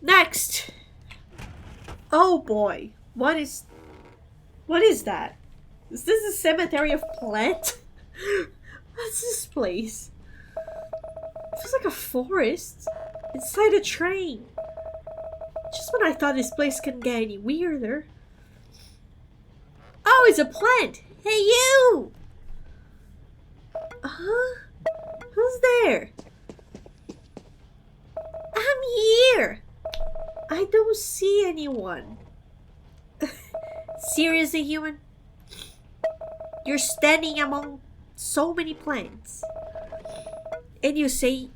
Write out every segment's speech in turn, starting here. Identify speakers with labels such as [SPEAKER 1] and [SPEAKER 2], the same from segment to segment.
[SPEAKER 1] Next! Oh boy. What is that? Is this a cemetery of plants? What's this place? It feels like a forest inside a train. Just when I thought this place couldn't get any weirder. Oh, it's a plant! Hey, you! Huh? Who's there? I'm here! I don't see anyone. Seriously, human? You're standing among so many plants. And you say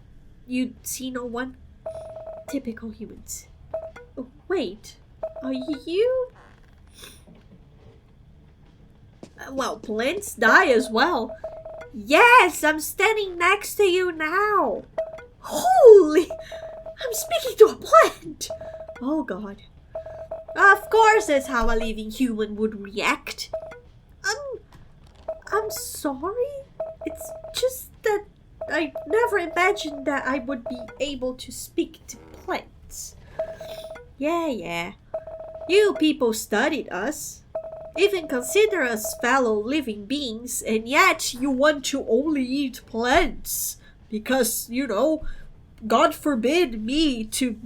[SPEAKER 1] you see no one? Typical humans. Wait, are you? Well, plants die as well. Yes, I'm standing next to you now. Holy! I'm speaking to a plant! Oh god. Of course that's how a living human would react. I'm sorry? It's just that I never imagined that I would be able to speak to plants. Yeah. You people studied us. Even consider us fellow living beings, and yet you want to only eat plants. Because, God forbid me to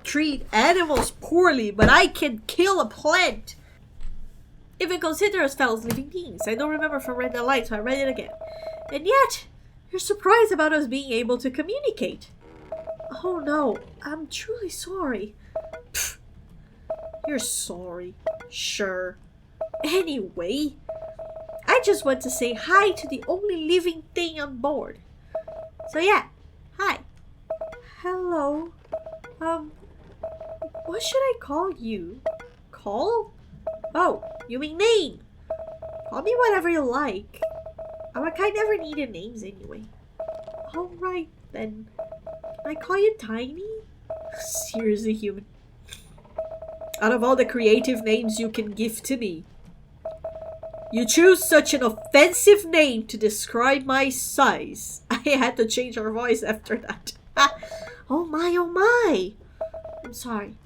[SPEAKER 1] treat animals poorly, but I can kill a plant. Even consider us fellow living beings. I don't remember if I read that line, so I read it again. And yet, you're surprised about us being able to communicate. Oh no, I'm truly sorry. Pfft. You're sorry. Sure. Anyway, I just want to say hi to the only living thing on board. So yeah, hi. Hello. What should I call you? Call? Oh, you mean name. Call me whatever you like. I never needed names anyway. Alright then. Can I call you Tiny? Seriously, human. Out of all the creative names you can give to me, you choose such an offensive name to describe my size. I had to change our voice after that. Oh my. I'm sorry.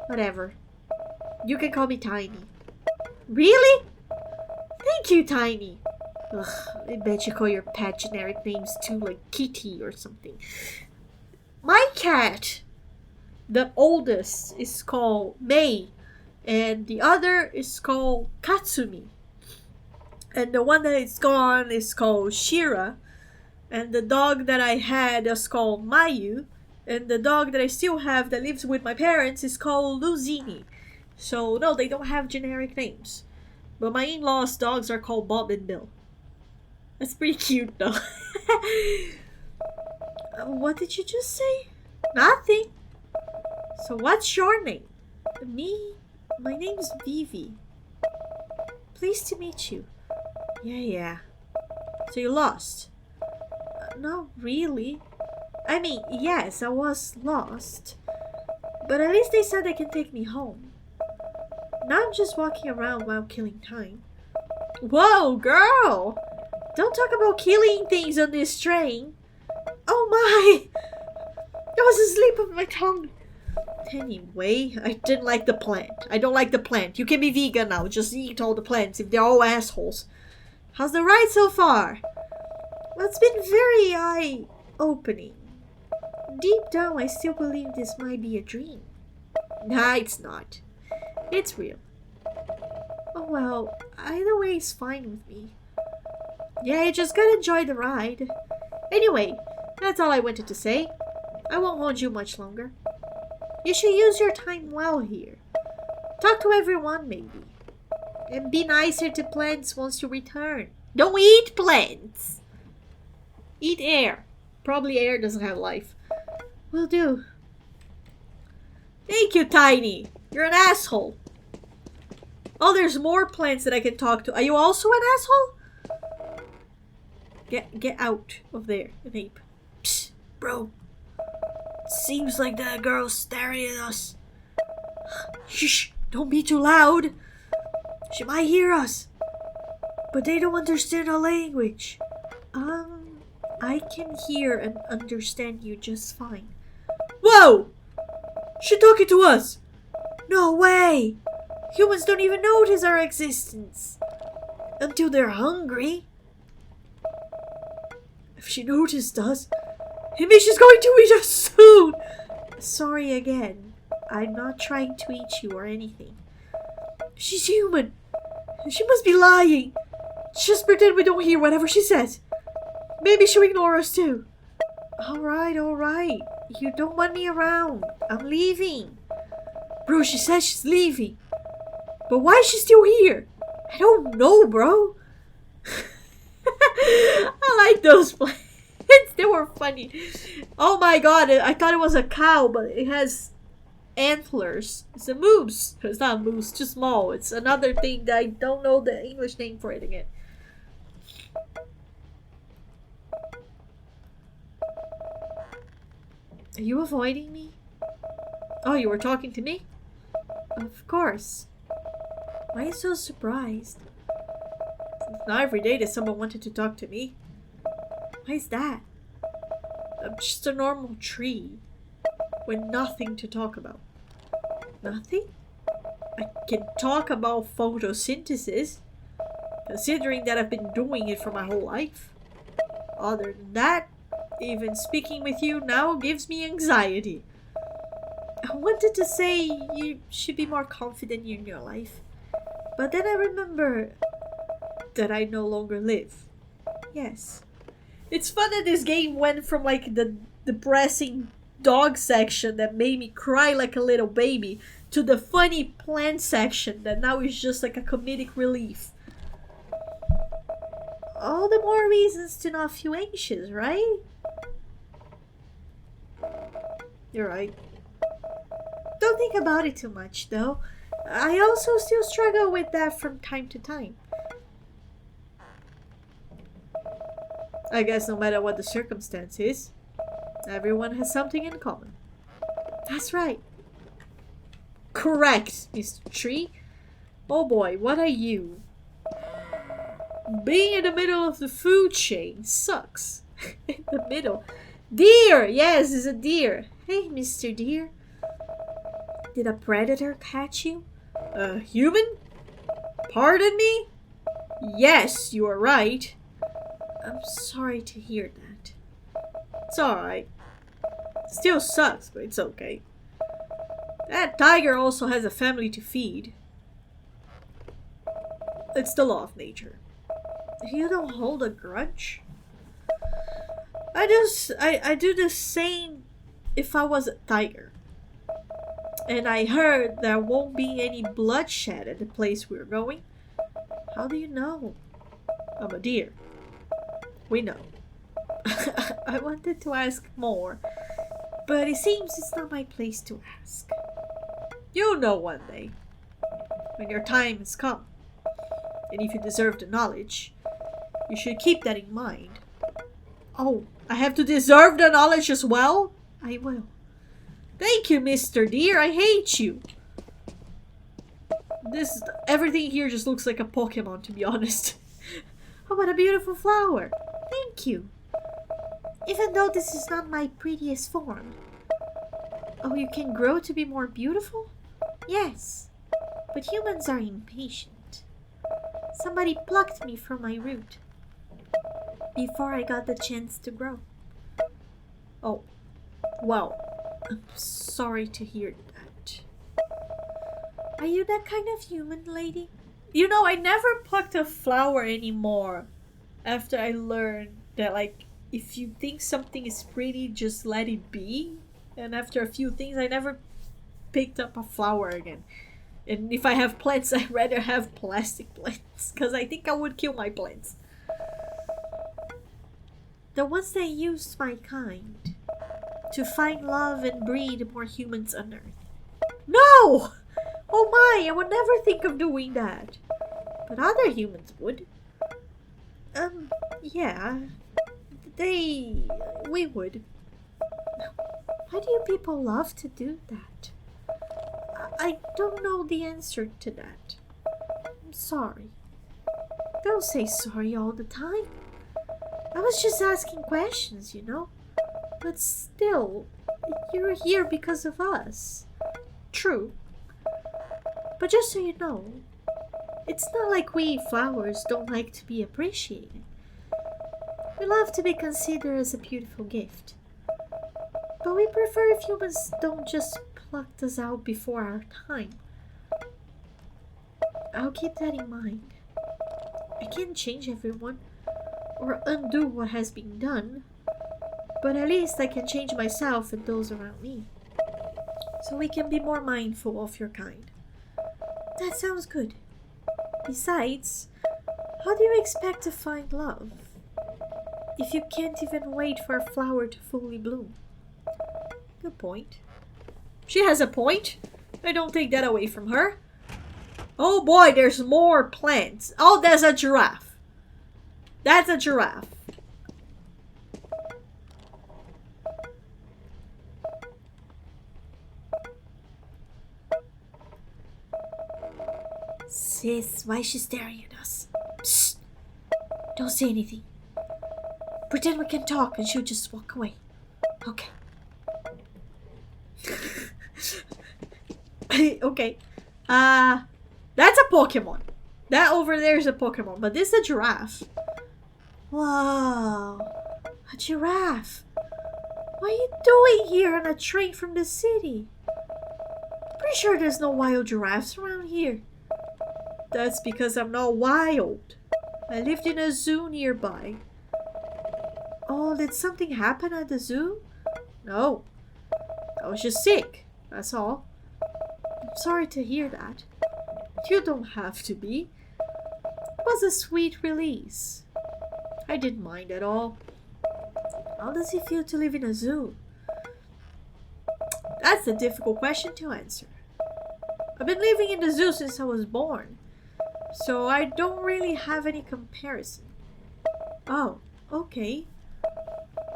[SPEAKER 1] Whatever. You can call me Tiny. Really? Thank you, Tiny. Ugh, I bet you call your pet generic names too, like Kitty or something. My cat, the oldest, is called May, and the other is called Katsumi. And the one that is gone is called Shira, and the dog that I had is called Mayu, and the dog that I still have that lives with my parents is called Luzini. So no, they don't have generic names. But my in-laws' dogs are called Bob and Bill. That's pretty cute though. What did you just say? Nothing. So what's your name? Me? My name's Vivi. Pleased to meet you. Yeah. So you lost? Not really. I mean, yes, I was lost. But at least they said they can take me home. Now I'm just walking around while killing time. Whoa, girl! Don't talk about killing things on this train. Oh my! I was asleep on my tongue. Anyway, I didn't like the plant. I don't like the plant. You can be vegan now. Just eat all the plants if they're all assholes. How's the ride so far? Well, it's been very eye-opening. Deep down, I still believe this might be a dream. Nah, it's not. It's real. Oh well, either way is fine with me. Yeah, you just gotta enjoy the ride. Anyway, that's all I wanted to say. I won't hold you much longer. You should use your time well here. Talk to everyone, maybe. And be nicer to plants once you return. Don't eat plants! Eat air. Probably air doesn't have life. Will do. Thank you, Tiny. You're an asshole. Oh, there's more plants that I can talk to. Are you also an asshole? Get out of there, an ape. Psst, bro. Seems like that girl's staring at us. Shh, don't be too loud. She might hear us. But they don't understand our language. I can hear and understand you just fine. Whoa! She's talking to us! No way! Humans don't even notice our existence. Until they're hungry. If she noticed us, it means she's going to eat us soon! Sorry again. I'm not trying to eat you or anything. She's human. She must be lying. Just pretend we don't hear whatever she says. Maybe she'll ignore us too. Alright. You don't want me around. I'm leaving. Bro, she says she's leaving. But why is she still here? I don't know, bro. I like those plants. They were funny. Oh my god, I thought it was a cow, but it has antlers. It's a moose. It's not a moose, too small. It's another thing that I don't know the English name for it again. Are you avoiding me? Oh, you were talking to me? Of course. Why are you so surprised? It's not every day that someone wanted to talk to me. Why is that? I'm just a normal tree with nothing to talk about. Nothing? I can talk about photosynthesis, considering that I've been doing it for my whole life. Other than that, even speaking with you now gives me anxiety. I wanted to say you should be more confident in your life, but then I remember that I no longer live. Yes. It's fun that this game went from like the depressing dog section that made me cry like a little baby to the funny plant section that now is just like a comedic relief. All the more reasons to not feel anxious, right? You're right. Don't think about it too much, though. I also still struggle with that from time to time. I guess no matter what the circumstance is, everyone has something in common. That's right. Correct, Mr. Tree. Oh boy, what are you? Being in the middle of the food chain sucks. In the middle. Deer! Yes, it's a deer. Hey, Mr. Deer. Did a predator catch you? A human? Pardon me? Yes, you are right. I'm sorry to hear that. It's alright. Still sucks, but it's okay. That tiger also has a family to feed. It's the law of nature. You don't hold a grudge? I do the same if I was a tiger. And I heard there won't be any bloodshed at the place we're going. How do you know? I'm a deer. We know. I wanted to ask more, but it seems it's not my place to ask. You'll know one day, when your time has come. And if you deserve the knowledge, you should keep that in mind. Oh, I have to deserve the knowledge as well? I will. Thank you, Mr. Deer. I hate you. Everything here just looks like a Pokemon, to be honest. Oh, what a beautiful flower. Thank you. Even though this is not my prettiest form. Oh, you can grow to be more beautiful? Yes. But humans are impatient. Somebody plucked me from my root before I got the chance to grow. Oh, well, I'm sorry to hear that. Are you that kind of human, lady? You know, I never plucked a flower anymore after I learned that, like, if you think something is pretty, just let it be. And after a few things, I never picked up a flower again. And if I have plants, I'd rather have plastic plants, because I think I would kill my plants. The ones that used my kind to find love and breed more humans on Earth. No! Oh my, I would never think of doing that. But other humans would. Yeah. We would. Why do you people love to do that? I don't know the answer to that. I'm sorry. Don't say sorry all the time. I was just asking questions, you know? But still, you're here because of us. True. But just so you know, it's not like we flowers don't like to be appreciated. We love to be considered as a beautiful gift. But we prefer if humans don't just pluck us out before our time. I'll keep that in mind. I can't change everyone or undo what has been done, but at least I can change myself and those around me. So we can be more mindful of your kind. That sounds good. Besides, how do you expect to find love if you can't even wait for a flower to fully bloom? Good point. She has a point. I don't take that away from her. Oh boy, there's more plants. Oh, there's a giraffe. That's a giraffe. Sis, why is she staring at us? Psst. Don't say anything. Pretend we can talk and she'll just walk away. Okay. Okay. That's a Pokemon. That over there is a Pokemon, but this is a giraffe. Wow. A giraffe. What are you doing here on a train from the city? Pretty sure there's no wild giraffes around here. That's because I'm not wild. I lived in a zoo nearby. Oh, did something happen at the zoo? No. I was just sick. That's all. I'm sorry to hear that. You don't have to be. It was a sweet release. I didn't mind at all. How does it feel to live in a zoo? That's a difficult question to answer. I've been living in the zoo since I was born, so I don't really have any comparison. Oh, okay.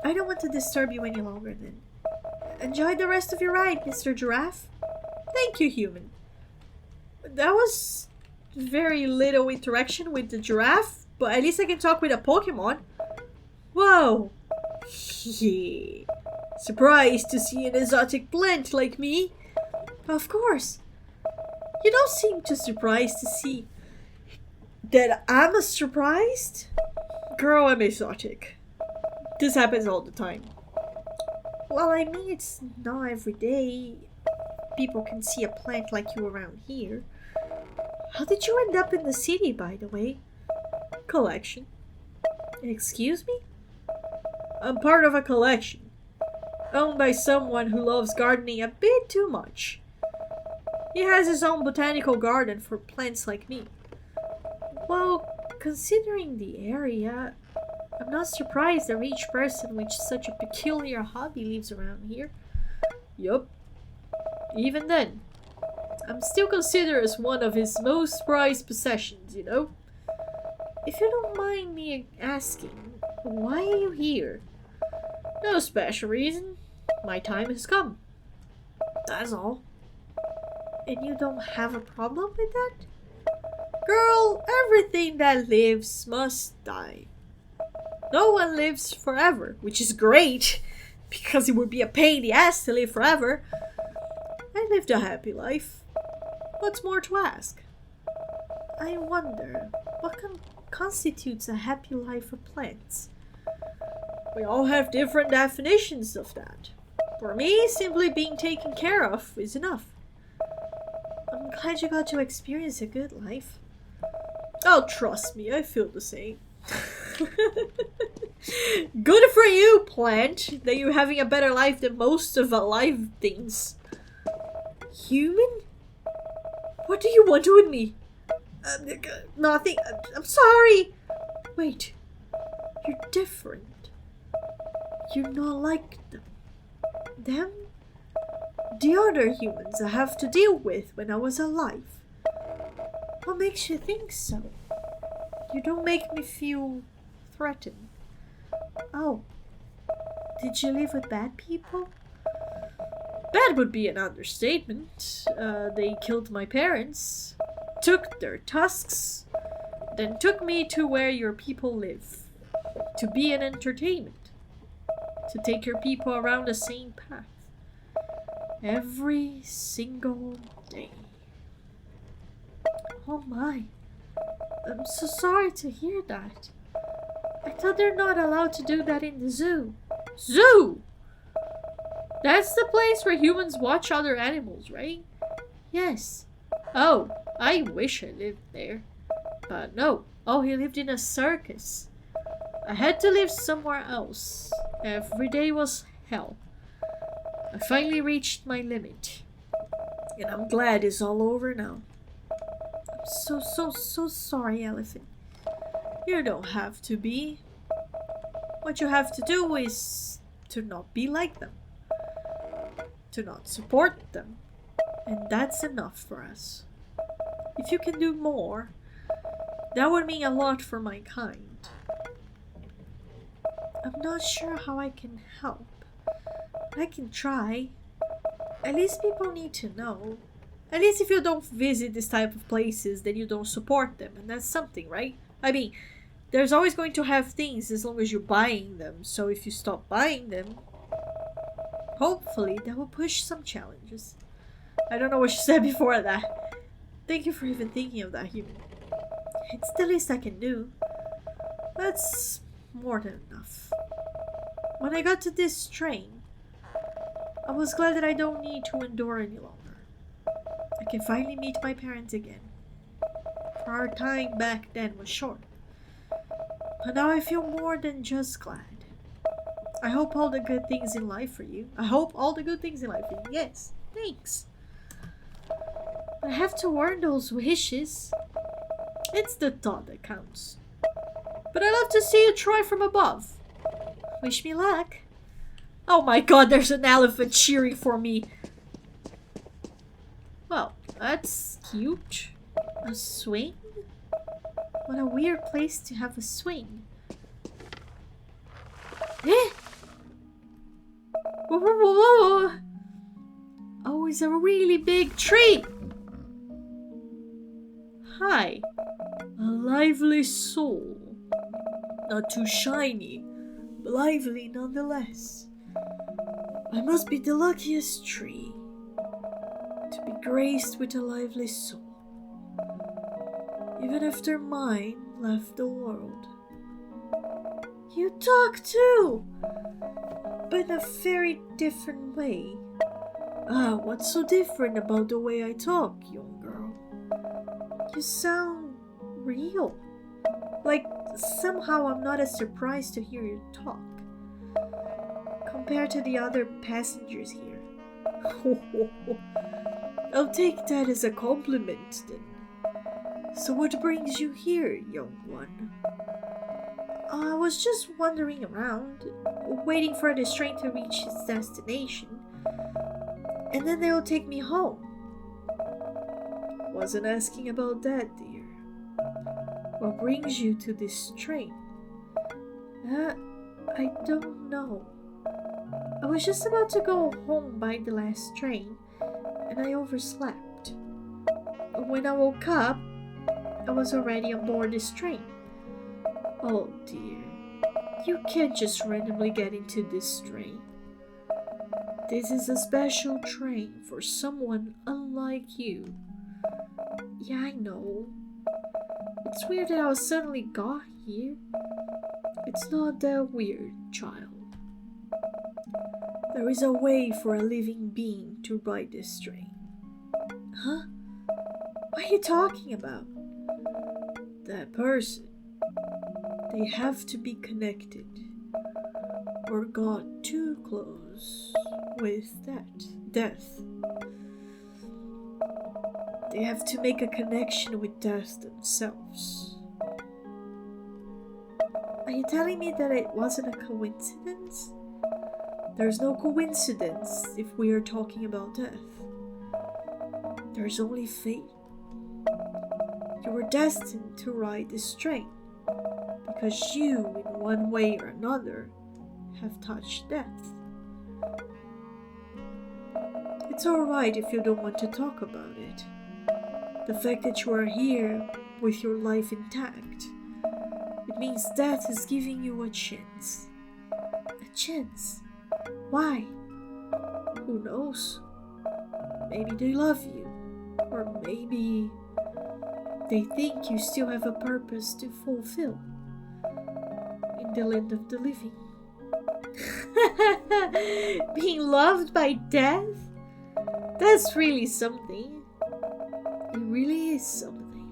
[SPEAKER 1] I don't want to disturb you any longer then. Enjoy the rest of your ride, Mr. Giraffe. Thank you, human. That was very little interaction with the giraffe, but at least I can talk with a Pokemon. Whoa! Surprised to see an exotic plant like me? Of course. You don't seem too surprised to see that I'm surprised? Girl, I'm exotic. This happens all the time. Well, I mean, it's not every day people can see a plant like you around here. How did you end up in the city, by the way? Collection. Excuse me? I'm part of a collection, owned by someone who loves gardening a bit too much. He has his own botanical garden for plants like me. Well, considering the area, I'm not surprised that each person with such a peculiar hobby lives around here. Yup. Even then, I'm still considered as one of his most prized possessions, you know? If you don't mind me asking, why are you here? No special reason. My time has come. That's all. And you don't have a problem with that? Girl, everything that lives must die. No one lives forever, which is great, because it would be a pain in the ass to live forever. I lived a happy life. What's more to ask? I wonder, what constitutes a happy life for plants? We all have different definitions of that. For me, simply being taken care of is enough. I'm glad you got to experience a good life. Oh, trust me, I feel the same. Good for you, plant, that you're having a better life than most of alive things. Human? What do you want with me? Nothing. I'm sorry. Wait. You're different. You're not like them. Them? The other humans I have to deal with when I was alive. What makes you think so? You don't make me feel threatened. Oh. Did you live with bad people? Bad would be an understatement. They killed my parents, took their tusks, then took me to where your people live, to be an entertainment, to take your people around the same path. Every single day. Oh my. I'm so sorry to hear that. I thought they're not allowed to do that in the zoo. Zoo! That's the place where humans watch other animals, right? Yes. Oh, I wish I lived there. But no. Oh, he lived in a circus. I had to live somewhere else. Every day was hell. I finally reached my limit. And I'm glad it's all over now. I'm so sorry, Elephant. You don't have to be. What you have to do is to not be like them. To not support them. And that's enough for us. If you can do more, that would mean a lot for my kind. I'm not sure how I can help. I can try. At least people need to know. At least if you don't visit this type of places, then you don't support them. And that's something, right? I mean, there's always going to have things as long as you're buying them. So if you stop buying them, hopefully that will push some challenges. I don't know what you said before that. Thank you for even thinking of that, human. It's the least I can do. That's more than enough. When I got to this train, I was glad that I don't need to endure any longer. I can finally meet my parents again. For our time back then was short. But now I feel more than just glad. I hope all the good things in life for you. I hope all the good things in life for you. Yes, thanks. I have to earn those wishes. It's the thought that counts. But I love to see you try from above. Wish me luck. Oh my god, there's an elephant cheering for me. Well, that's cute. A swing? What a weird place to have a swing. Eh? Whoa, whoa, whoa, whoa. Oh, it's a really big tree. Hi. A lively soul. Not too shiny, but lively nonetheless. I must be the luckiest tree to be graced with a lively soul, even after mine left the world. You talk too, but in a very different way. Ah, what's so different about the way I talk, young girl? You sound real. Like somehow I'm not as surprised to hear you talk compared to the other passengers here. I'll take that as a compliment then. So what brings you here, young one? I was just wandering around, waiting for this train to reach its destination, and then they'll take me home. Wasn't asking about that, dear. What brings you to this train? I don't know. I was just about to go home by the last train, and I overslept. When I woke up, I was already on board this train. Oh dear, you can't just randomly get into this train. This is a special train for someone unlike you. Yeah, I know. It's weird that I suddenly got here. It's not that weird, child. There is a way for a living being to ride this train. Huh? What are you talking about? That person. They have to be connected or got too close with death. They have to make a connection with death themselves. Are you telling me that it wasn't a coincidence? There's no coincidence if we are talking about death. There's only fate. You were destined to ride this train because you, in one way or another, have touched death. It's alright if you don't want to talk about it. The fact that you are here with your life intact, it means death is giving you a chance. A chance? Why? Who knows? Maybe they love you. Or maybe they think you still have a purpose to fulfill in the land of the living. Being loved by death? That's really something. It really is something.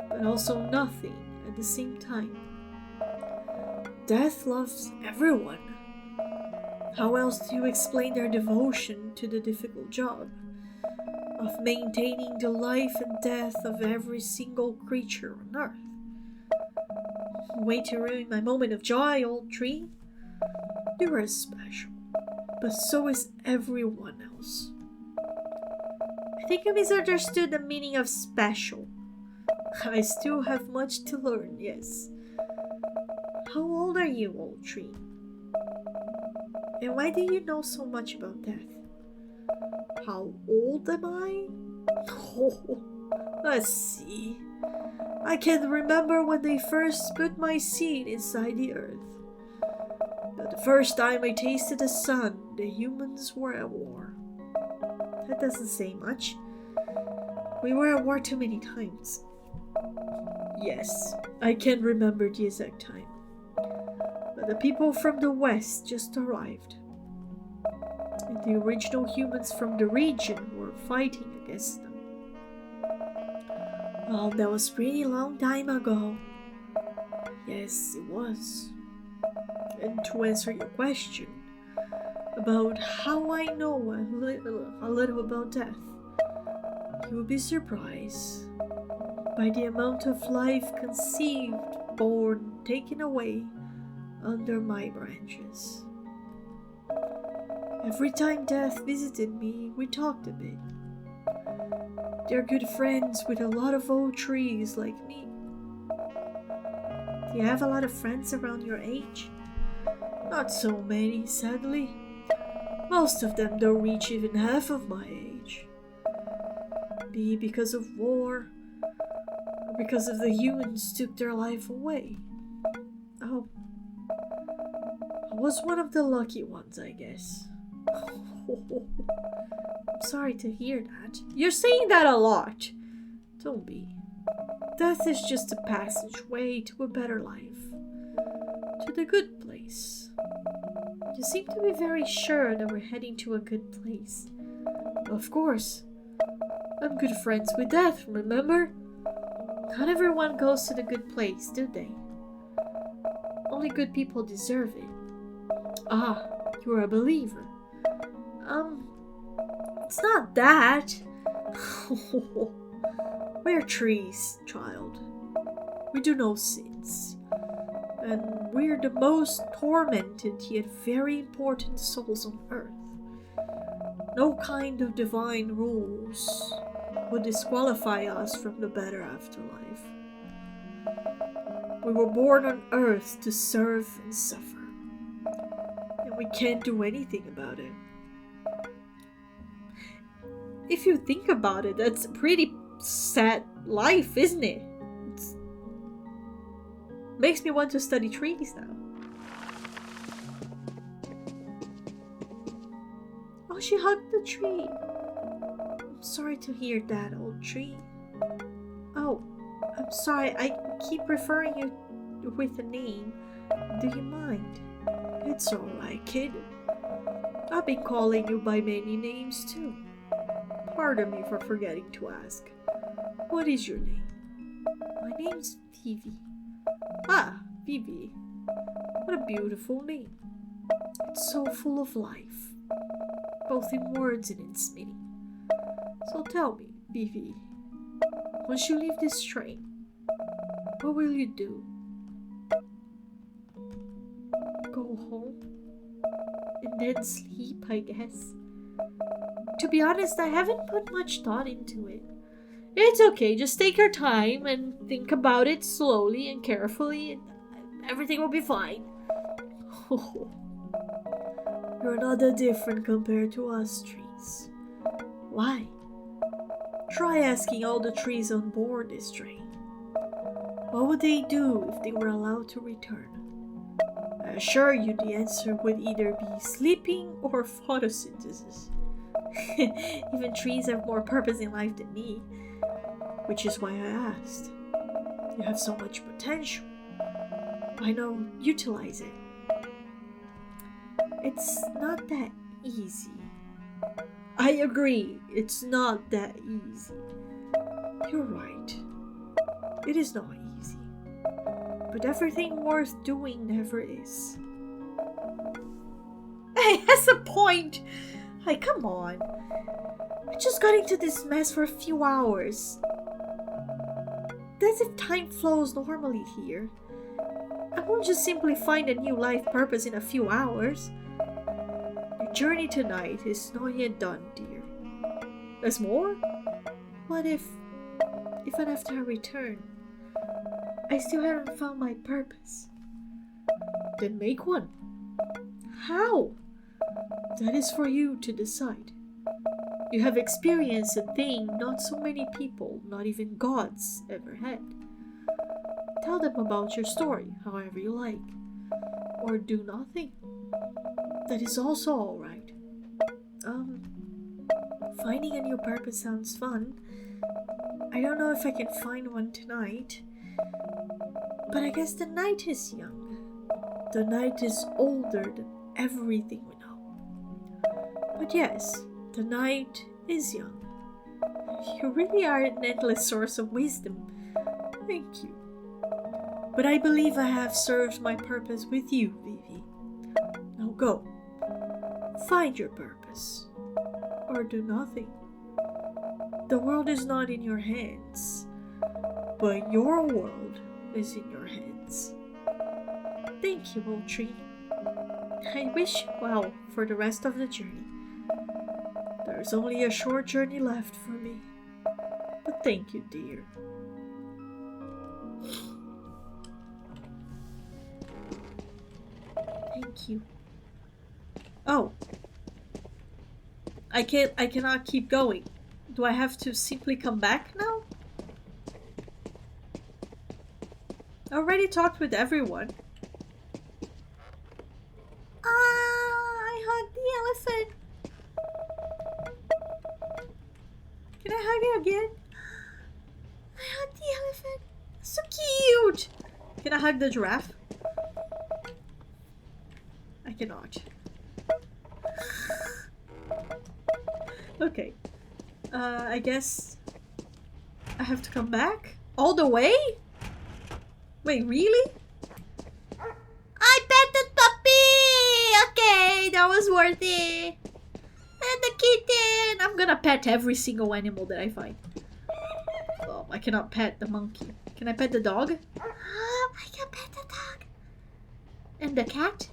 [SPEAKER 1] But also nothing at the same time. Death loves everyone. How else do you explain their devotion to the difficult job of maintaining the life and death of every single creature on Earth? Way to ruin my moment of joy, old tree. You are special, but so is everyone else. I think you misunderstood the meaning of special. I still have much to learn, yes. How old are you, old tree? And why do you know so much about death? How old am I? Oh, let's see. I can remember when they first put my seed inside the earth. But the first time I tasted the sun, the humans were at war. That doesn't say much. We were at war too many times. Yes, I can remember the exact time. But the people from the west just arrived. And the original humans from the region were fighting against them. Well, that was a pretty long time ago. Yes, it was. And to answer your question about how I know a little about death, you will be surprised by the amount of life conceived, born, taken away under my branches. Every time death visited me, we talked a bit. They're good friends with a lot of old trees like me. Do you have a lot of friends around your age? Not so many, sadly. Most of them don't reach even half of my age. Be it because of war, or because of the humans took their life away. Oh, I was one of the lucky ones, I guess. I'm sorry to hear that. You're saying that a lot. Don't be. Death is just a passageway to a better life. To the good place. You seem to be very sure that we're heading to a good place. Of course. I'm good friends with death, remember? Not everyone goes to the good place, do they? Only good people deserve it. Ah, you're a believer. It's not that. We're trees, child. We do no sins. And we're the most tormented yet very important souls on earth. No kind of divine rules would disqualify us from the better afterlife. We were born on earth to serve and suffer. And we can't do anything about it. If you think about it, that's a pretty sad life, isn't it? It makes me want to study trees now. Oh, she hugged the tree. I'm sorry to hear that, old tree. Oh, I'm sorry, I keep referring you with a name. Do you mind? It's alright, kid. I've been calling you by many names too. Pardon me for forgetting to ask. What is your name? My name's Vivi. Ah, Vivi. What a beautiful name. It's so full of life, both in words and in meaning. So tell me, Vivi, once you leave this train, what will you do? Go home? And then sleep, I guess. To be honest, I haven't put much thought into it. It's okay, just take your time and think about it slowly and carefully, and everything will be fine. Oh, you're not that different compared to us trees. Why? Try asking all the trees on board this train. What would they do if they were allowed to return? I assure you the answer would either be sleeping or photosynthesis. Even trees have more purpose in life than me. Which is why I asked. You have so much potential. Why not utilize it? It's not that easy. I agree, it's not that easy. You're right. It is not easy. But everything worth doing never is. Hey, that's a point! Hey, come on. I just got into this mess for a few hours. That's if time flows normally here. I won't just simply find a new life purpose in a few hours. Your journey tonight is not yet done, dear. There's more? What if after I return, I still haven't found my purpose? Then make one. How? That is for you to decide. You have experienced a thing not so many people, not even gods, ever had. Tell them about your story, however you like. Or do nothing. That is also alright. Finding a new purpose sounds fun. I don't know if I can find one tonight. But I guess the night is young. The night is older than everything we know. But yes, the night is young. You really are an endless source of wisdom. Thank you. But I believe I have served my purpose with you, Vivi. Now go. Find your purpose. Or do nothing. The world is not in your hands. But your world is in your hands. Thank you, old tree. I wish you well for the rest of the journey. There's only a short journey left for me. But thank you, dear. Thank you. Oh. I cannot keep going. Do I have to simply come back now? I already talked with everyone. I hugged the elephant. Can I hug it again? I hugged the elephant. So cute. Can I hug the giraffe? I cannot. Okay. I guess I have to come back? All the way? Wait, really? I pet the puppy! Okay, that was worth it. And the kitten! I'm gonna pet every single animal that I find. Oh, I cannot pet the monkey. Can I pet the dog? I can pet the dog. And the cat?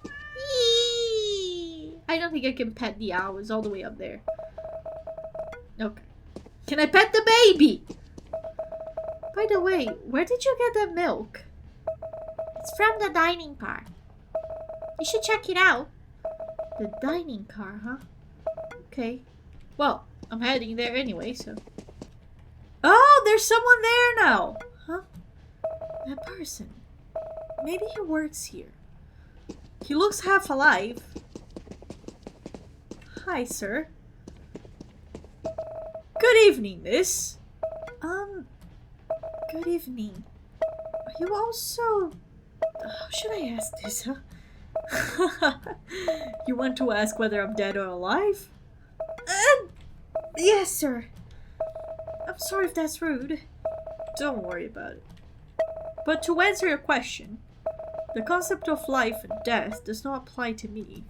[SPEAKER 1] Eee! I don't think I can pet the owl. It's all the way up there. Okay. Can I pet the baby? By the way, where did you get that milk? It's from the dining car. You should check it out. The dining car, huh? Okay. Well, I'm heading there anyway, so... Oh, there's someone there now! Huh? That person. Maybe he works here. He looks half alive. Hi, sir. Good evening, miss. Good evening. Are you also... How should I ask this, huh? You want to ask whether I'm dead or alive? Yes, sir. I'm sorry if that's rude. Don't worry about it. But to answer your question, the concept of life and death does not apply to me.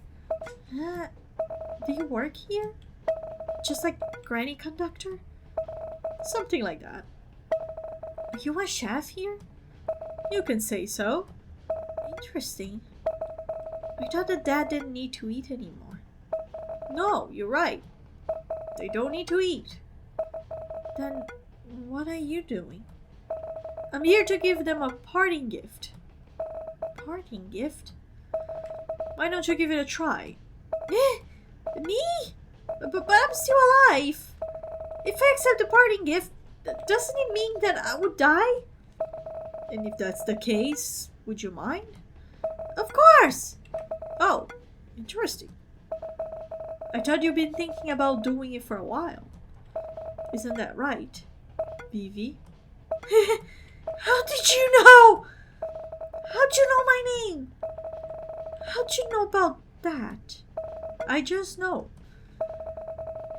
[SPEAKER 1] Do you work here? Just like Granny Conductor? Something like that. Are you a chef here? You can say so. Interesting. I thought that Dad didn't need to eat anymore. No, you're right. They don't need to eat. Then what are you doing? I'm here to give them a parting gift. Parting gift? Why don't you give it a try? Me? But I'm still alive. If I accept the parting gift, doesn't it mean that I would die? And if that's the case, would you mind? Of course! Oh, interesting. I thought you've been thinking about doing it for a while. Isn't that right, Vivi? How did you know? How'd you know my name? How'd you know about that? I just know.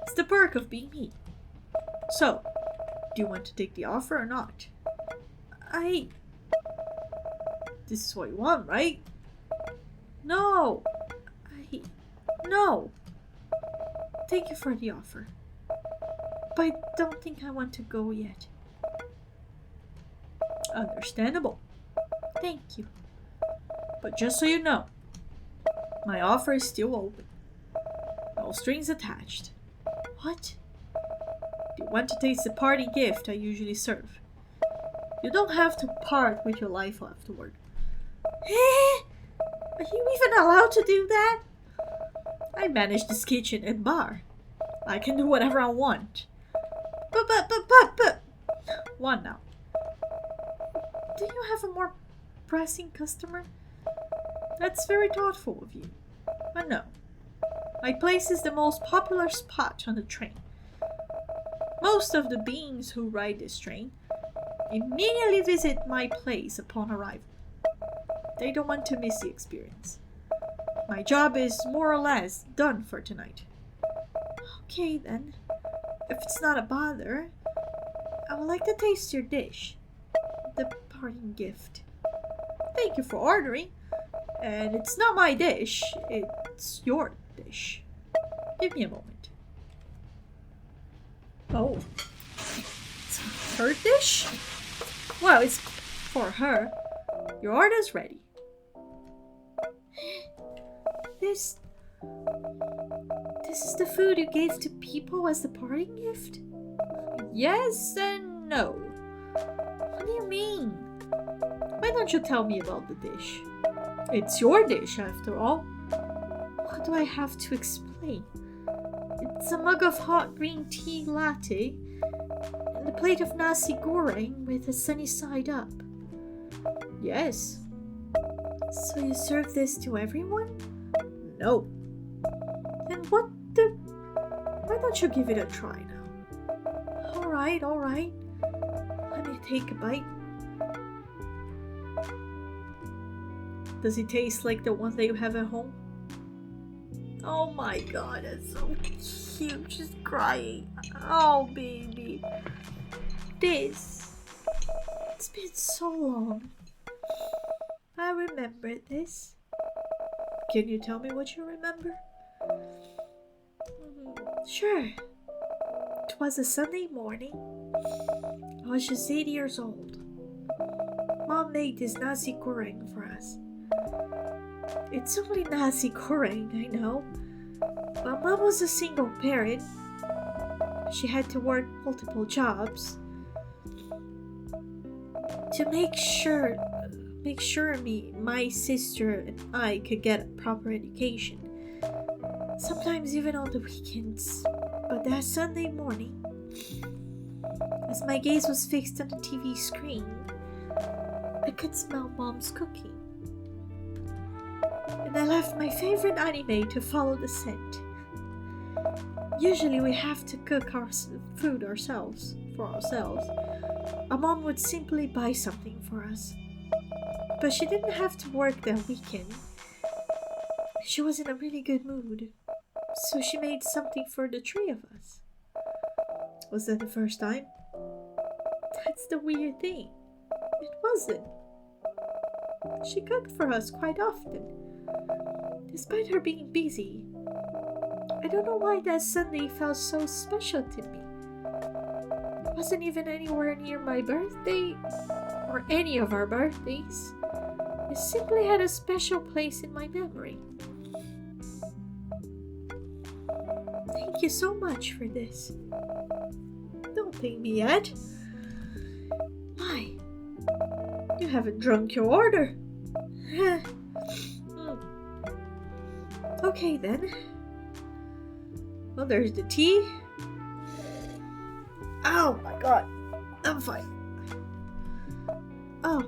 [SPEAKER 1] It's the perk of being me. So, do you want to take the offer or not? This is what you want, right? No. No. Thank you for the offer. But I don't think I want to go yet. Understandable. Thank you. But just so you know, my offer is still open. No strings attached. What? Do you want to taste the party gift I usually serve? You don't have to part with your life afterward. Are you even allowed to do that? I manage this kitchen and bar. I can do whatever I want. But. One now. Do you have a more pressing customer? That's very thoughtful of you. But no. My place is the most popular spot on the train. Most of the beings who ride this train immediately visit my place upon arrival. They don't want to miss the experience. My job is more or less done for tonight. Okay then. If it's not a bother, I would like to taste your dish. The parting gift. Thank you for ordering. And it's not my dish, it's your dish. Give me a moment. Oh. It's her dish? Well, it's for her. Your order's ready. This is the food you gave to people as the parting gift? Yes and no. What do you mean? Why don't you tell me about the dish? It's your dish, after all. What do I have to explain? It's a mug of hot green tea latte and a plate of nasi goreng with a sunny side up. Yes. So you serve this to everyone? No. Then what the... Why don't you give it a try now? Alright. Let me take a bite. Does it taste like the ones that you have at home? Oh my god, that's so cute. She's crying. Oh, baby. It's been so long. I remember this. Can you tell me what you remember? Sure. It was a Sunday morning. I was just 8 years old. Mom made this nasi goreng for us. It's only nasi goreng, I know. But Mom was a single parent. She had to work multiple jobs to make sure my sister and I could get a proper education. Sometimes even on the weekends. But that Sunday morning, as my gaze was fixed on the TV screen, I could smell Mom's cooking. And I left my favorite anime to follow the scent. Usually we have to cook our food for ourselves. Our mom would simply buy something for us. But she didn't have to work that weekend. She was in a really good mood. So she made something for the three of us. Was that the first time? That's the weird thing. It wasn't. She cooked for us quite often. Despite her being busy. I don't know why that Sunday felt so special to me. It wasn't even anywhere near my birthday or any of our birthdays. It simply had a special place in my memory. Thank you so much for this. Don't thank me yet. Why? You haven't drunk your order. Okay then. Well, there's the tea. Oh my god. I'm fine. Oh.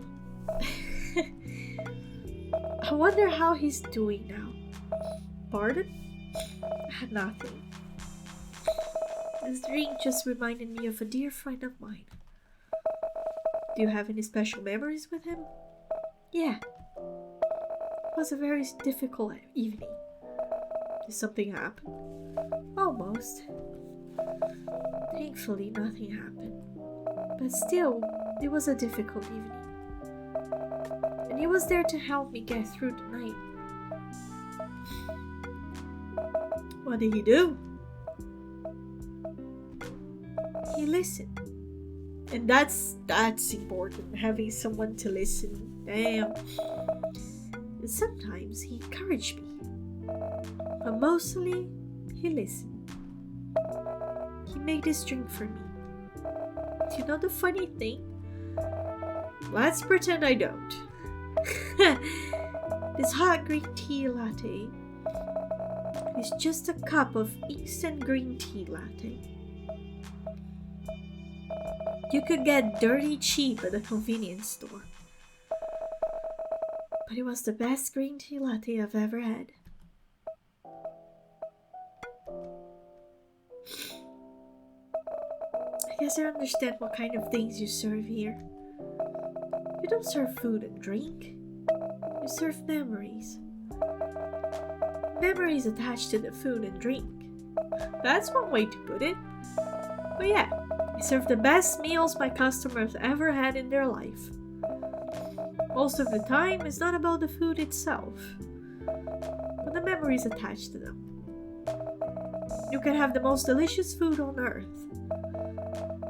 [SPEAKER 1] I wonder how he's doing now. Pardon? Nothing. This drink just reminded me of a dear friend of mine. Do you have any special memories with him? Yeah. It was a very difficult evening. Did something happen? Almost. Thankfully, nothing happened. But still, it was a difficult evening. And he was there to help me get through the night. What did he do? He listened. And that's important, having someone to listen. Damn. And sometimes he encouraged me. But mostly, he listened. He made this drink for me. Do you know the funny thing? Let's pretend I don't. This hot green tea latte is just a cup of instant green tea latte. You could get dirty cheap at a convenience store. But it was the best green tea latte I've ever had. I guess I understand what kind of things you serve here. You don't serve food and drink. You serve memories. Memories attached to the food and drink. That's one way to put it. But yeah, I serve the best meals my customers ever had in their life. Most of the time, it's not about the food itself, but the memories attached to them. You can have the most delicious food on earth,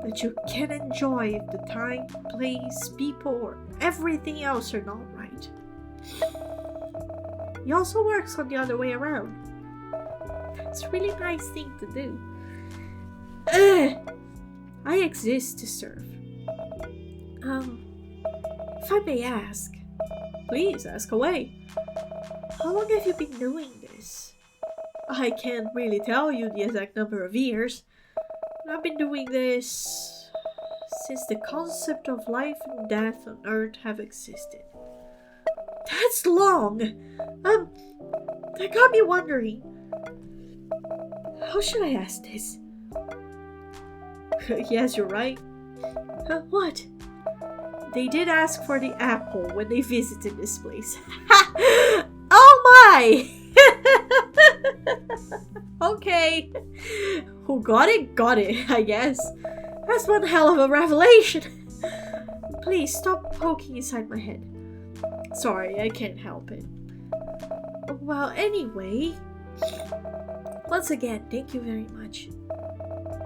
[SPEAKER 1] but you can enjoy if the time, place, people, or everything else are not right. It also works on the other way around. It's a really nice thing to do. I exist to serve. If I may ask. Please, ask away. How long have you been doing this? I can't really tell you the exact number of years. I've been doing this since the concept of life and death on Earth have existed. That's long! That got me wondering. How should I ask this? Yes, you're right. What? They did ask for the apple when they visited this place. Oh my! Okay. Who got it, I guess. That's one hell of a revelation. Please, stop poking inside my head. Sorry, I can't help it. Well, anyway. Once again, thank you very much.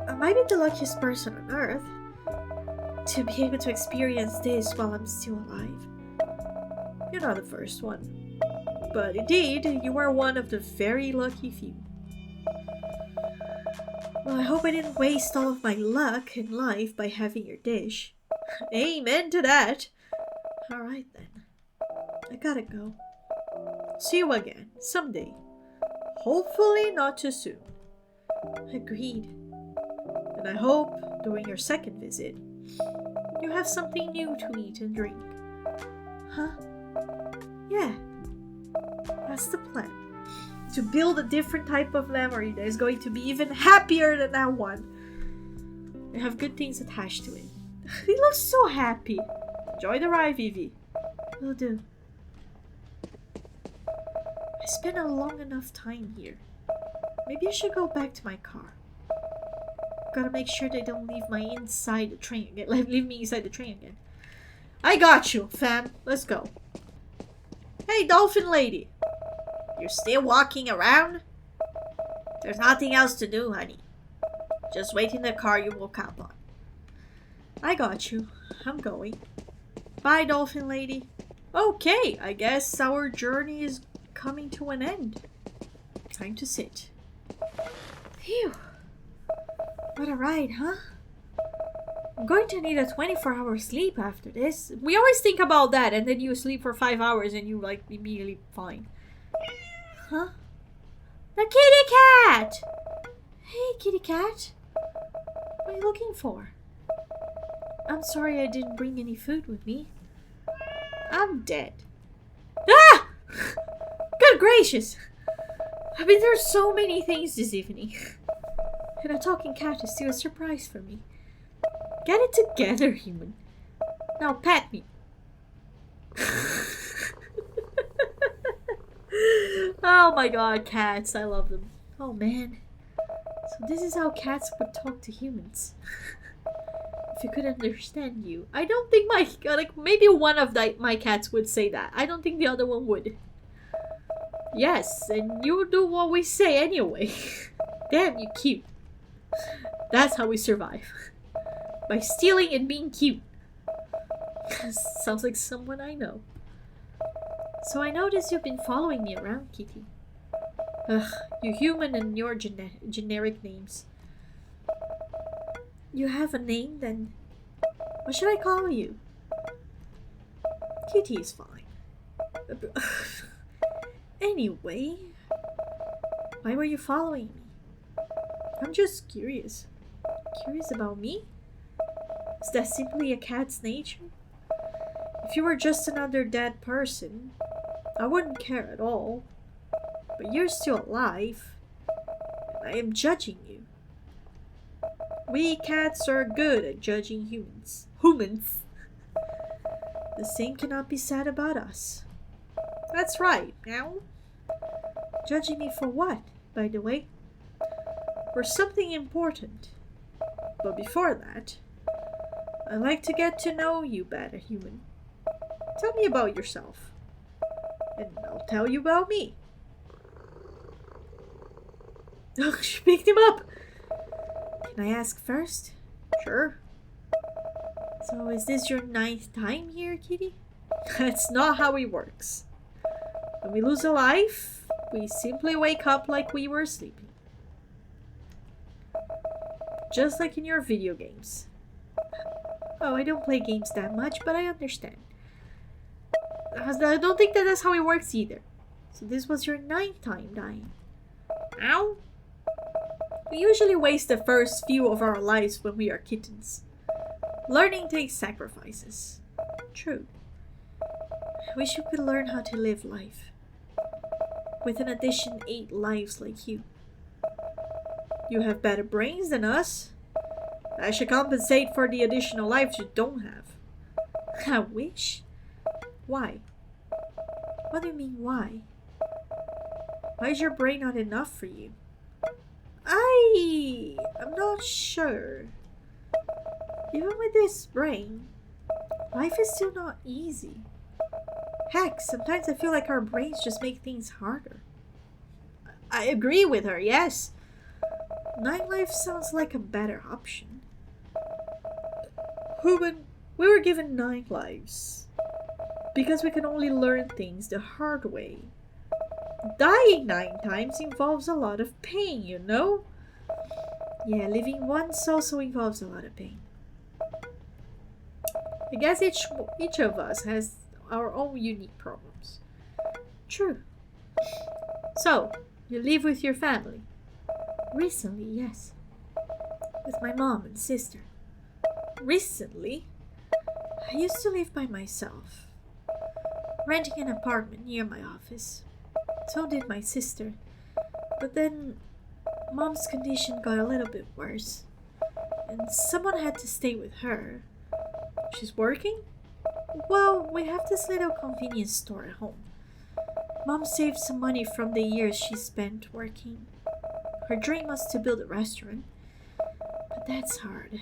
[SPEAKER 1] I might be the luckiest person on Earth to be able to experience this while I'm still alive. You're not the first one. But indeed, you are one of the very lucky few. Well, I hope I didn't waste all of my luck in life by having your dish. Amen to that. Alright then. I gotta go. See you again, someday. Hopefully not too soon. Agreed. And I hope, during your second visit, you have something new to eat and drink. Huh? Yeah. That's the plan. To build a different type of memory that is going to be even happier than that one. And have good things attached to it. He looks so happy. Enjoy the ride, Vivi. Will do. I spent a long enough time here. Maybe I should go back to my car. Gotta make sure they don't leave me inside the train again. I got you, fam. Let's go. Hey, dolphin lady. You're still walking around? There's nothing else to do, honey. Just wait in the car you woke up on. I got you. I'm going. Bye, dolphin lady. Okay, I guess our journey is coming to an end. Time to sit. Phew. What a ride, huh? I'm going to need a 24-hour sleep after this. We always think about that, and then you sleep for 5 hours and you like immediately fine. Huh? The kitty cat! Hey, kitty cat. What are you looking for? I'm sorry I didn't bring any food with me. I'm dead. Ah! Good gracious! I've been through so many things this evening. And a talking cat is still a surprise for me. Get it together, human. Now pet me. Oh my god, cats. I love them. Oh man. So this is how cats would talk to humans. If you could understand you. I don't think maybe one of my cats would say that. I don't think the other one would. Yes, and you do what we say anyway. Damn, you cute. That's how we survive. By stealing and being cute. Sounds like someone I know. So I noticed you've been following me around, Kitty. Ugh, you human and your generic names. You have a name then? What should I call you? Kitty is fine. Anyway, why were you following me? I'm just curious. Curious about me? Is that simply a cat's nature? If you were just another dead person, I wouldn't care at all. But you're still alive, and I am judging you. We cats are good at judging humans. Humans! The same cannot be said about us. That's right, meow. Judging me for what, by the way? For something important. But before that, I'd like to get to know you better, human. Tell me about yourself. And I'll tell you about me. Oh, she picked him up! Can I ask first? Sure. So is this your 9th time here, Kitty? That's not how it works. When we lose a life, we simply wake up like we were sleeping. Just like in your video games. Oh, I don't play games that much, but I understand. I don't think that's how it works either. So this was your 9th time dying. Ow! We usually waste the first few of our lives when we are kittens. Learning takes sacrifices. True. I wish you could learn how to live life. With an addition 8 lives like you. You have better brains than us. I should compensate for the additional lives you don't have. I wish? Why? What do you mean, why? Why is your brain not enough for you? I'm not sure. Even with this brain, life is still not easy. Heck, sometimes I feel like our brains just make things harder. I agree with her, yes. 9 lives sounds like a better option. Human, we were given 9 lives. Because we can only learn things the hard way. Dying 9 times involves a lot of pain, you know? Yeah, living once also involves a lot of pain. I guess each of us has our own unique problems. True. So, you live with your family? Recently, yes. With my mom and sister. Recently? I used to live by myself. Renting an apartment near my office. So did my sister. But then, Mom's condition got a little bit worse. And someone had to stay with her. She's working? Well, we have this little convenience store at home. Mom saved some money from the years she spent working. Her dream was to build a restaurant. But that's hard.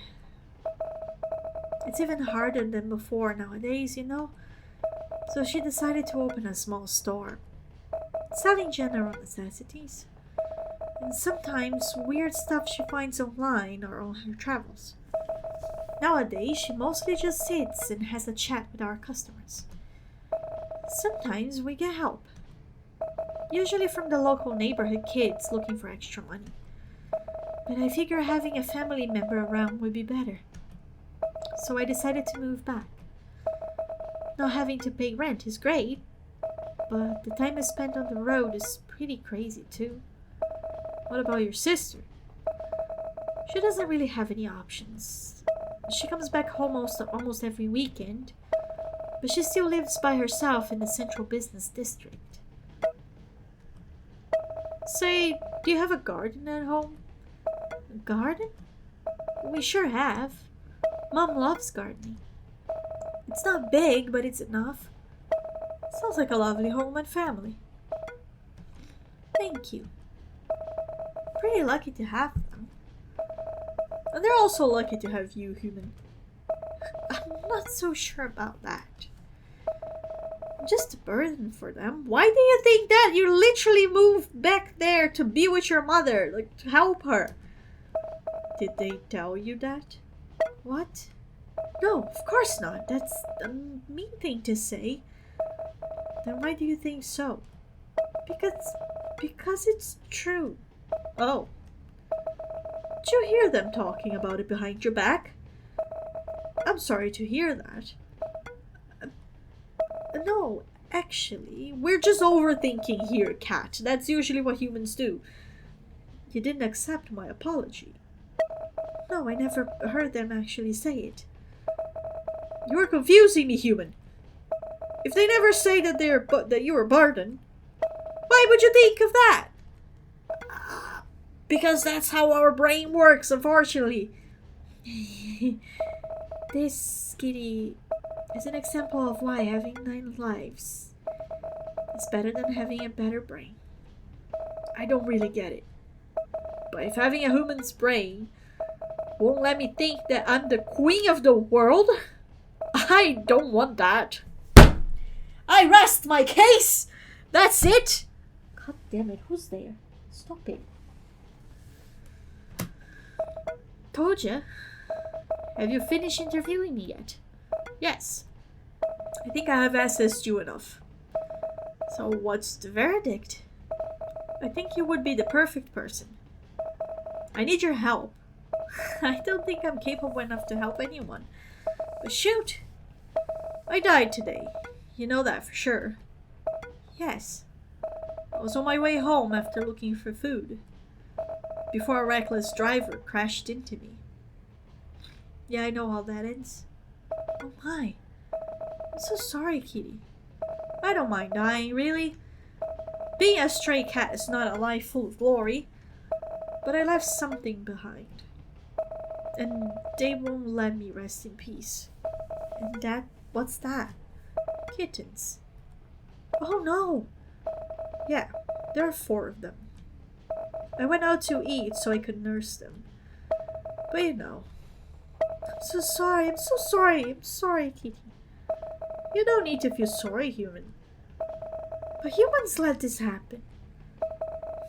[SPEAKER 1] It's even harder than before nowadays, you know? So she decided to open a small store, selling general necessities. And sometimes weird stuff she finds online or on her travels. Nowadays, she mostly just sits and has a chat with our customers. Sometimes we get help. Usually from the local neighborhood kids looking for extra money. But I figure having a family member around would be better. So I decided to move back. Not having to pay rent is great, but the time I spent on the road is pretty crazy too. What about your sister? She doesn't really have any options. She comes back home almost every weekend, but she still lives by herself in the central business district. Say, do you have a garden at home? A garden? We sure have. Mom loves gardening. It's not big, but it's enough. Sounds like a lovely home and family. Thank you. Pretty lucky to have them. And they're also lucky to have you, human. I'm not so sure about that. I'm just a burden for them. Why do you think that? You literally moved back there to be with your mother, like to help her. Did they tell you that? What? No, of course not. That's a mean thing to say. Then why do you think so? Because it's true. Oh. Did you hear them talking about it behind your back? I'm sorry to hear that. No, actually, we're just overthinking here, Cat. That's usually what humans do. You didn't accept my apology. No, I never heard them actually say it. You're confusing me, human. If they never say that that you're a burden, why would you think of that? Because that's how our brain works, unfortunately. This, kitty, is an example of why having 9 lives is better than having a better brain. I don't really get it. But if having a human's brain won't let me think that I'm the queen of the world, I don't want that. I rest my case! That's it! God damn it, who's there? Stop it. Told ya. Have you finished interviewing me yet? Yes. I think I have assessed you enough. So what's the verdict? I think you would be the perfect person. I need your help. I don't think I'm capable enough to help anyone. But shoot! I died today. You know that for sure. Yes. I was on my way home after looking for food, before a reckless driver crashed into me. Yeah, I know how that ends. Oh my. I'm so sorry, kitty. I don't mind dying, really. Being a stray cat is not a life full of glory, but I left something behind. And they won't let me rest in peace. And what's that? Kittens. Oh no! Yeah, there are 4 of them. I went out to eat so I could nurse them. But you know. I'm so sorry, kitty. You don't need to feel sorry, human. But humans let this happen.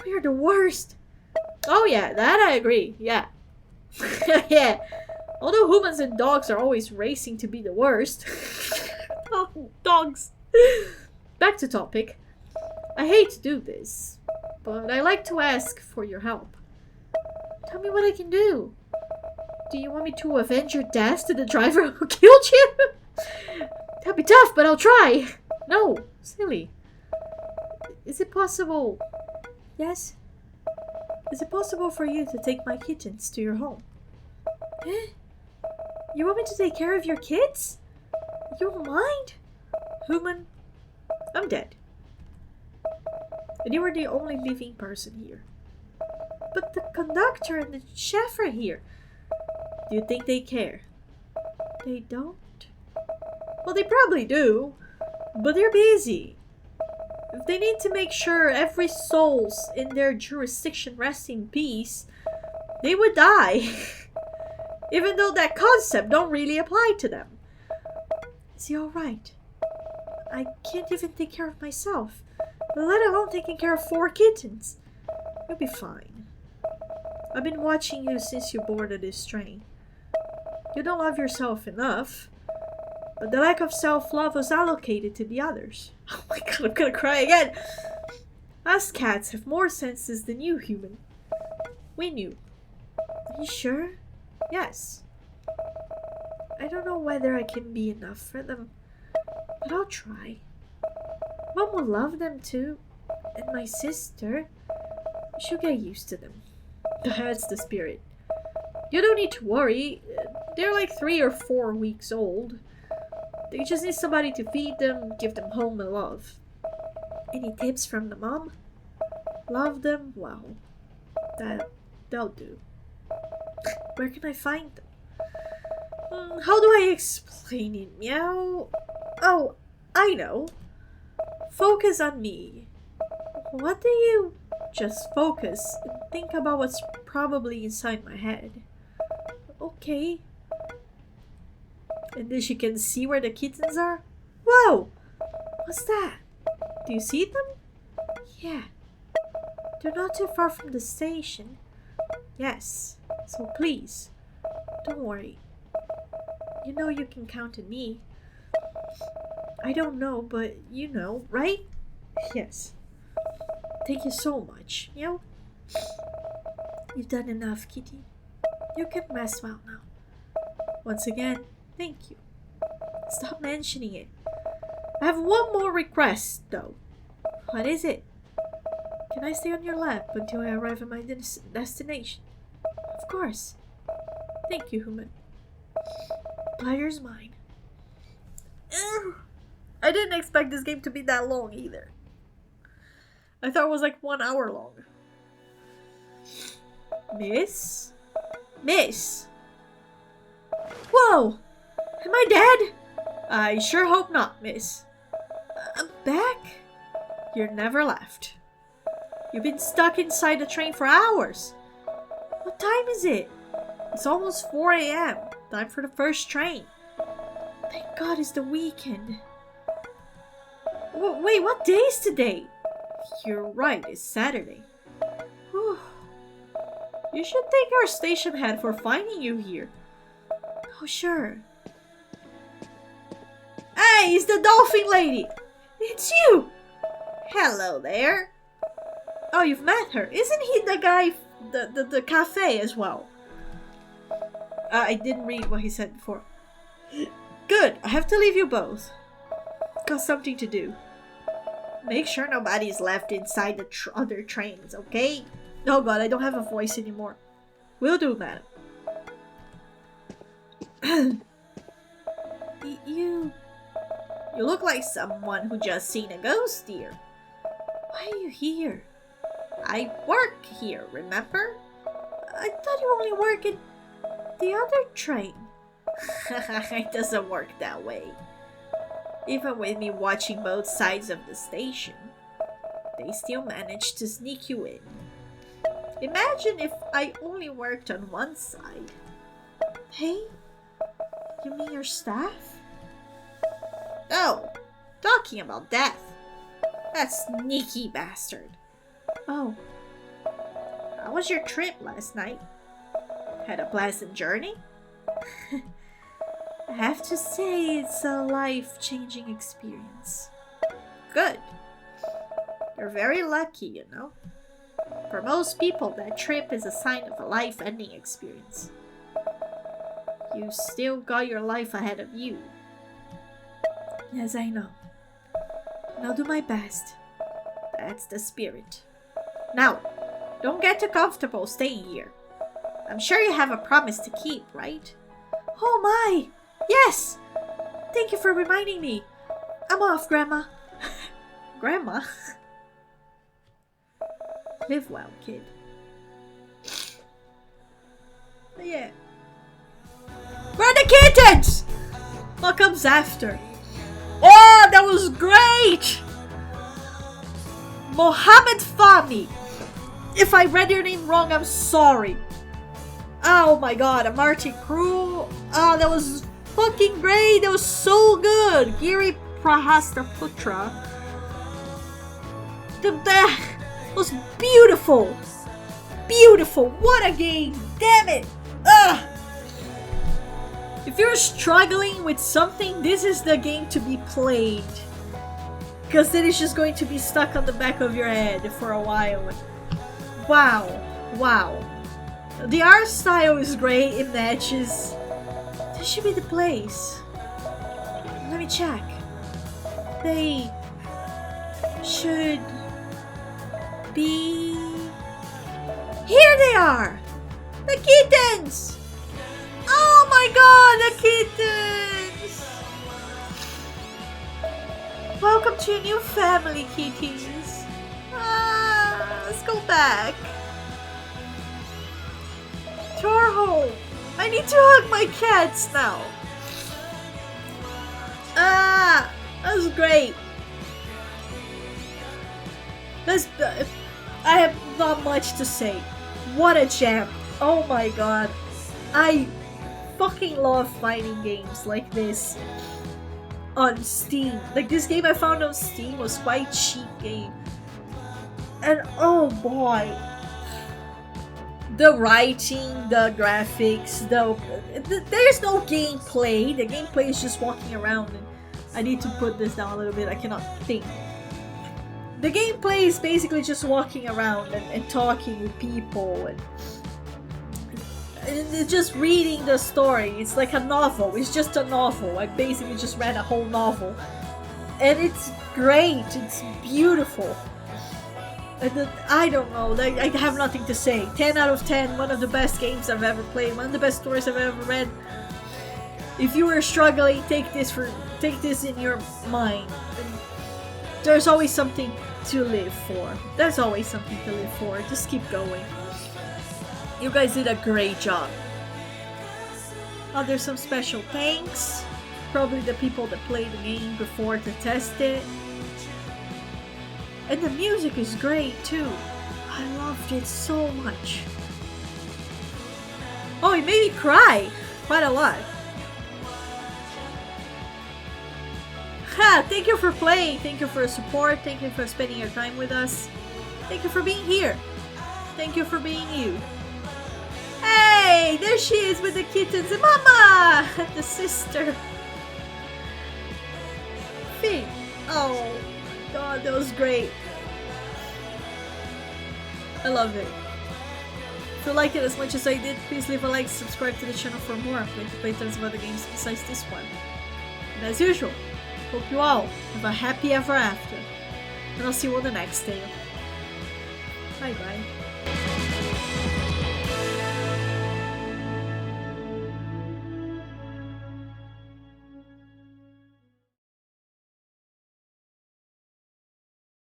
[SPEAKER 1] We're the worst. Oh yeah, that I agree, yeah. Yeah. Although humans and dogs are always racing to be the worst. Oh, dogs. Back to topic. I hate to do this, but I like to ask for your help. Tell me what I can do. Do you want me to avenge your death to the driver who killed you? That'd be tough, but I'll try. No, silly. Is it possible? Yes? Is it possible for you to take my kittens to your home? Eh? You want me to take care of your kids? You don't mind? Human, I'm dead. And you are the only living person here. But the conductor and the chef are here. Do you think they care? They don't? Well, they probably do, but they're busy. If they need to make sure every soul's in their jurisdiction rests in peace, they would die. Even though that concept don't really apply to them. Is he alright? I can't even take care of myself, let alone taking care of 4 kittens. You'll be fine. I've been watching you since you boarded this train. You don't love yourself enough, but the lack of self-love was allocated to the others. Oh my god, I'm gonna cry again! Us cats have more senses than you, human. We knew. Are you sure? Yes. I don't know whether I can be enough for them, but I'll try. Mom will love them too, and my sister. She'll get used to them. That's the spirit. You don't need to worry. They're like 3 or 4 weeks old. They just need somebody to feed them, give them home and love. Any tips from the mom? Love them? Well, they'll do. Where can I find them? How do I explain it, meow? Oh, I know. Focus on me. What do you... Just focus and think about what's probably inside my head. Okay. And then she can see where the kittens are? Whoa! What's that? Do you see them? Yeah. They're not too far from the station. Yes. So please, don't worry. You know you can count on me. I don't know, but you know, right? Yes. Thank you so much. Meow. You've done enough, kitty. You can rest well now. Once again, thank you. Stop mentioning it. I have one more request, though. What is it? Can I stay on your lap until I arrive at my destination? Of course. Thank you, human. Pleasure's mine. I didn't expect this game to be that long either. I thought it was like 1 hour long. Miss? Miss? Whoa! Am I dead? I sure hope not, miss. I'm back? You're never left. You've been stuck inside the train for hours. What time is it? It's almost 4 a.m. Time for the first train. Thank God it's the weekend. Wait, what day is today? You're right, it's Saturday. Whew. You should thank our station head for finding you here. Oh, sure. Hey, it's the dolphin lady! It's you! Hello there. Oh, you've met her. Isn't he the guy, the cafe as well? I didn't read what he said before. Good, I have to leave you both. Got something to do. Make sure nobody's left inside the other trains, okay? Oh god, I don't have a voice anymore. Will do, madam. You look like someone who just seen a ghost, dear. Why are you here? I work here, remember? I thought you only work in the other train. It doesn't work that way. Even with me watching both sides of the station, they still manage to sneak you in. Imagine if I only worked on one side. Hey? You mean your staff? Oh, talking about death. That sneaky bastard. Oh. How was your trip last night? Had a pleasant journey? I have to say it's a life-changing experience. Good. You're very lucky, you know. For most people, that trip is a sign of a life-ending experience. You still got your life ahead of you. Yes, I know. And I'll do my best. That's the spirit. Now, don't get too comfortable staying here. I'm sure you have a promise to keep, right? Oh my! Yes! Thank you for reminding me. I'm off, Grandma. Grandma? Live well, kid. Yeah. Where are the kittens? What comes after? Oh, that was great! Mohammed Fahmy. If I read your name wrong, I'm sorry. Oh my god, Marty Crew. Oh, that was fucking great. That was so good. Giri Prahastaputra. That was beautiful. Beautiful. What a game. Damn it. Ugh. If you're struggling with something, this is the game to be played. Because then it's just going to be stuck on the back of your head for a while. Wow. Wow. The art style is great, it matches. This should be the place. Let me check. They should be... Here they are! The kittens! Oh my god, the kittens! Welcome to your new family, kitties. Ah. Let's go back to our home. I need to hug my cats now. Ah, that was great. I have not much to say. What a gem. Oh my god. I fucking love finding games like this on Steam. Like this game I found on Steam was quite cheap game. And oh boy. The writing, the graphics, there's no gameplay. The gameplay is just walking around. And I need to put this down a little bit. I cannot think. The gameplay is basically just walking around and talking with people and it's just reading the story. It's like a novel. It's just a novel. I basically just read a whole novel. And it's great. It's beautiful. And I don't know. Like, I have nothing to say. 10 out of 10. One of the best games I've ever played. One of the best stories I've ever read. If you are struggling, take this in your mind. And there's always something to live for. There's always something to live for. Just keep going. You guys did a great job. Oh, there's some special thanks. Probably the people that played the game before to test it. And the music is great too. I loved it so much. Oh, it made me cry quite a lot. Ha! Thank you for playing. Thank you for your support. Thank you for spending your time with us. Thank you for being here. Thank you for being you. Hey! There she is with the kittens. Mama! The sister. Finn. Oh, God, that was great. I love it. If you like it as much as I did, please leave a like, subscribe to the channel for more. I'm going to play tons of other games besides this one. And as usual, hope you all have a happy ever after. And I'll see you on the next tale. Bye bye.